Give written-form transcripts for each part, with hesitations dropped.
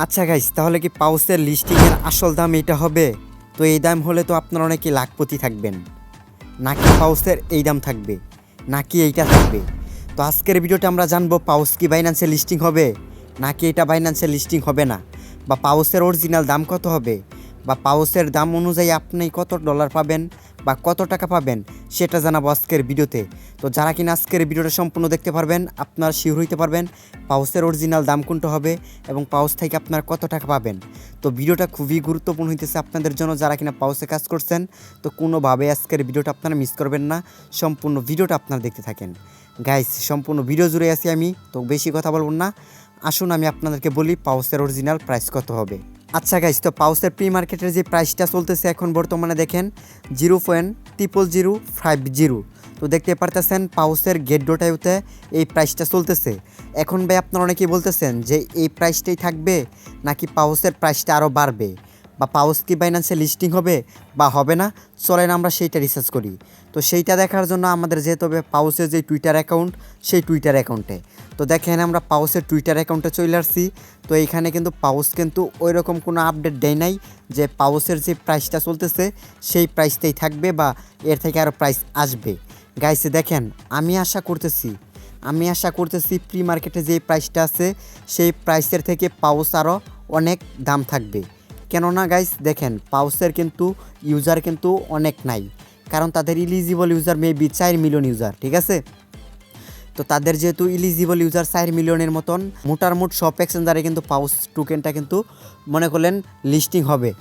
আচ্ছা গাইস, তাহলে কি পাউসের লিস্টিংয়ের আসল দাম এটা হবে? তো এই দাম হলে তো আপনারা অনেকে লাখপতি থাকবেন, নাকি পাউসের এই দাম থাকবে, নাকি এইটা থাকবে? তো আজকের ভিডিওটা আমরা জানবো পাউস কি বাইন্যান্সে লিস্টিং হবে, নাকি এটা বাইন্যান্সে লিস্টিং হবে না, বা পাউসের অরিজিনাল দাম কত হবে, বা পাউসের দাম অনুযায়ী আপনি কত ডলার পাবেন বা কত টাকা পাবেন সেটা জানাবো আজকের ভিডিওতে। তো যারা কিনা আজকের ভিডিওটা সম্পূর্ণ দেখতে পারবেন আপনারা শিওর হইতে পারবেন পাউসের অরিজিনাল দাম কোনটা হবে এবং পাউস থেকে আপনার কত টাকা পাবেন। তো ভিডিওটা খুবই গুরুত্বপূর্ণ হইতেছে আপনাদের জন্য যারা কিনা পাউসে কাজ করছেন। তো কোনোভাবে আজকের ভিডিওটা আপনারা মিস করবেন না, সম্পূর্ণ ভিডিওটা আপনারা দেখতে থাকেন। গাইস, সম্পূর্ণ ভিডিও জুড়ে আছি আমি, তো বেশি কথা বলবো না, আসুন আমি আপনাদেরকে বলি পাউসের অরিজিনাল প্রাইস কত হবে। আচ্ছা গাইস, তো পাউসের প্রি মার্কেটের যে প্রাইসটা চলতেছে এখন বর্তমানে দেখেন 0.0050। তো দেখতে পারতেছেন পাউসের গেট ডোটাইতে এই প্রাইসটা চলতেছে। এখন ভাই আপনারা অনেকেই বলতেছেন যে এই প্রাইসটাই থাকবে নাকি পাউসের প্রাইসটা আরও বাড়বে, বা পাউস কি বাইন্যান্সে লিস্টিং হবে বা হবে না, চলেন আমরা সেইটা রিসার্চ করি। তো সেইটা দেখার জন্য আমাদের যেতে হবে পাউসের যে টুইটার অ্যাকাউন্ট, সেই টুইটার অ্যাকাউন্টে। তো দেখেন আমরা পাউসের টুইটার অ্যাকাউন্টে চলে আসছি। তো এইখানে কিন্তু পাউস কিন্তু ওই রকম কোনো আপডেট দেয় নাই যে পাউসের যে প্রাইসটা চলতেছে সেই প্রাইসটাই থাকবে বা এর থেকে আরও প্রাইস আসবে। গাইছে দেখেন আমি আশা করতেছি প্রি মার্কেটে যে প্রাইসটা আছে সেই প্রাইসের থেকে পাউস আরও অনেক দাম থাকবে। কেননা গাইস দেখেন পাউসের কিন্তু ইউজার কিন্তু অনেক নাই, কারণ তাদের eligible user maybe 4 million user, ঠিক আছে? তো তাদের যেহেতু ইলিজিবল ইউজার 4 মিলিয়নের মতন, মোটামুট সব এক্সচেঞ্জারে কিন্তু পাউস টোকেনটা কিন্তু মনে করলেন লিস্টিং হবে।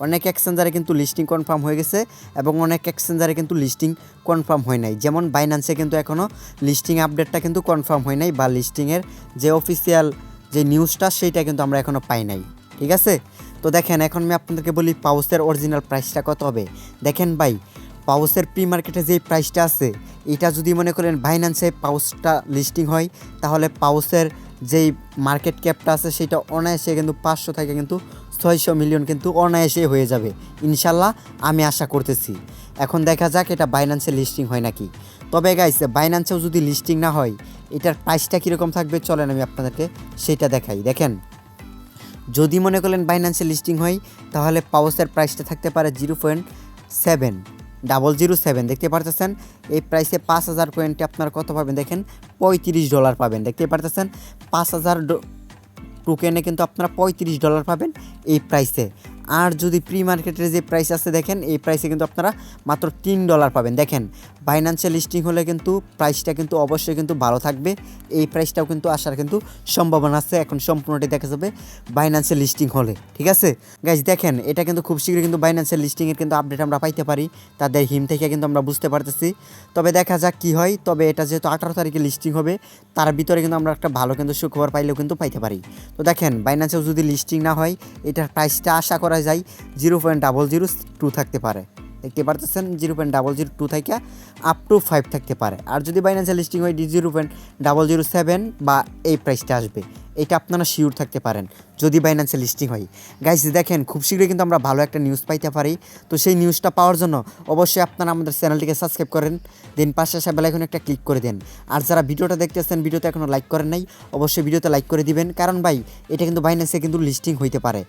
অনেক এক্সচেঞ্জারে কিন্তু লিস্টিং কনফার্ম হয়ে গেছে এবং অনেক এক্সচেঞ্জারে কিন্তু লিস্টিং কনফার্ম হয় নাই। যেমন বাইন্যান্সে কিন্তু এখনও লিস্টিং আপডেটটা কিন্তু কনফার্ম হয় নাই, বা লিস্টিংয়ের যে অফিসিয়াল যে নিউজটা সেইটা কিন্তু আমরা এখনও পাই নাই, ঠিক আছে? তো দেখেন এখন আমি আপনাদেরকে বলি পাউসের অরিজিনাল প্রাইসটা কত হবে। দেখেন ভাই, পাউসের প্রি মার্কেটে যেই প্রাইসটা আছে এটা যদি মনে করেন বাইন্যান্সে পাউসটা লিস্টিং হয়, তাহলে পাউসের যেই মার্কেট ক্যাপটা আছে সেটা অনায়াসে কিন্তু 500 থেকে কিন্তু 600 মিলিয়ন কিন্তু অনায়াসে হয়ে যাবে ইনশাল্লাহ, আমি আশা করতেছি। এখন দেখা যাক এটা বাইন্যান্সে লিস্টিং হয় নাকি। তবে গাইস, বাইন্যান্সেও যদি লিস্টিং না হয় এটার প্রাইসটা কীরকম থাকবে চলেন আমি আপনাদেরকে সেটা দেখাই। দেখেন, যদি মনে করলেন বাইন্যান্সে লিস্টিং হয় তাহলে পাউসের প্রাইসটা থাকতে পারে 0.7007। দেখতে পারতেছেন এই প্রাইসে 5000 পয়েন্টে আপনার কত পাবেন দেখেন, $35 পাবেন। দেখতে পারতেছেন 5000 টোকেনে কিন্তু আপনারা $35 পাবেন এই প্রাইসে। আর যদি প্রি মার্কেটের যে প্রাইস আছে দেখেন এই প্রাইসে কিন্তু আপনারা মাত্র $3 পাবেন। দেখেন বাইন্যান্সে লিস্টিং হলে কিন্তু প্রাইসটা কিন্তু অবশ্যই কিন্তু ভালো থাকবে, এই প্রাইসটাও কিন্তু আসার কিন্তু সম্ভাবনা আছে। এখন সম্পূর্ণটি দেখা যাবে বাইন্যান্সে লিস্টিং হলে, ঠিক আছে গাইজ? দেখেন এটা কিন্তু খুব শীঘ্রই কিন্তু বাইন্যান্সের লিস্টিংয়ের কিন্তু আপডেট আমরা পাইতে পারি, তাদের হিম থেকে কিন্তু আমরা বুঝতে পারতেছি। তবে দেখা যাক কী হয়। তবে এটা যেহেতু 18 তারিখে লিস্টিং হবে, তার ভিতরে কিন্তু আমরা একটা ভালো কিন্তু সুখবর পাইলেও কিন্তু পাইতে পারি। তো দেখেন বাইন্যান্সেও যদি লিস্টিং না হয় এটার প্রাইসটা আশা করা যায় 0.002 থাকতে পারে। দেখতে পারতেছেন 0.002 থেকে আপ টু 5 থাকতে পারে। আর যদি বাইন্যান্সে লিস্টিং হয় 0.007 বা এই প্রাইসটা আসবে, এটা আপনারা শিওর থাকতে পারেন যদি বাইন্যান্সে লিস্টিং হয়। গাইস দেখেন খুব শীঘ্রই কিন্তু আমরা ভালো একটা নিউজ পাইতে পারি। তো সেই নিউজটা পাওয়ার জন্য অবশ্যই আপনারা আমাদের চ্যানেলটিকে সাবস্ক্রাইব করেন, দেন পাশে আসা বেল আইকনে একটা ক্লিক করে দেন। আর যারা ভিডিওটা দেখতেছেন ভিডিওতে এখনও লাইক করেন নাই, অবশ্যই ভিডিওতে লাইক করে দিবেন, কারণ ভাই এটা কিন্তু বাইন্যান্সে কিন্তু লিস্টিং হইতে পারে।